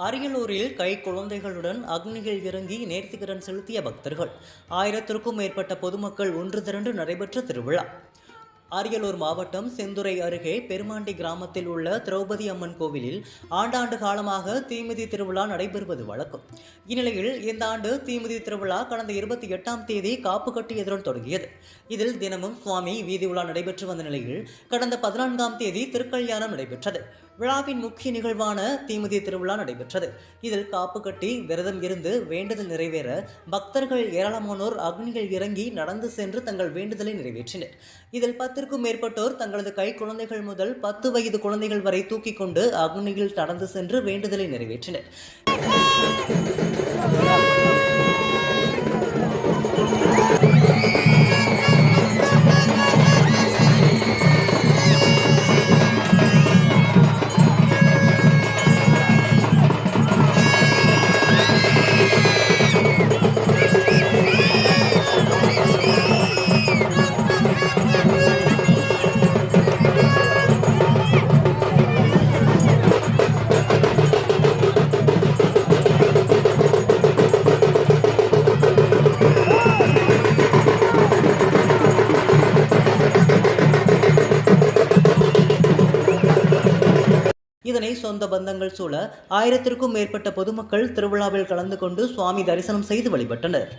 அரியலூரில் கை குழந்தைகளுடன் அக்னியில் இறங்கி நேர்த்திக்கடன் செலுத்திய பக்தர்கள். 1000க்கும் மேற்பட்ட பொதுமக்கள் ஒன்று திரண்டு நடைபெற்ற திருவிழா. அரியலூர் மாவட்டம் செந்துறை அருகே பெருமாண்டி கிராமத்தில் உள்ள திரௌபதி அம்மன் கோவிலில் ஆண்டாண்டு காலமாக தீமிதி திருவிழா நடைபெறுவது வழக்கம். இந்நிலையில் இந்த ஆண்டு தீமிதி திருவிழா கடந்த 28ஆம் தேதி காப்பு கட்டியதுடன் தொடங்கியது. இதில் தினமும் சுவாமி வீதி உலா நடைபெற்று வந்த நிலையில் கடந்த 14ஆம் தேதி திருக்கல்யாணம் நடைபெற்றது. விழாவின் முக்கிய நிகழ்வான தீமிதி திருவிழா நடைபெற்றது. இதில் காப்பு கட்டி விரதம் இருந்து வேண்டுதல் நிறைவேற பக்தர்கள் ஏராளமானோர் அக்னியில் இறங்கி நடந்து சென்று தங்கள் வேண்டுதலை நிறைவேற்றினர். இதில் 10க்கும் மேற்பட்டோர் தங்களது கை குழந்தைகள் முதல் 10 வயது குழந்தைகள் வரை தூக்கிக் கொண்டு அக்னியில் நடந்து சென்று வேண்டுதலை நிறைவேற்றினர். இதனை சொந்த பந்தங்கள் சூழ 1000க்கும் மேற்பட்ட பொதுமக்கள் திருவிழாவில் கலந்து கொண்டு சுவாமி தரிசனம் செய்து வழிபட்டனர்.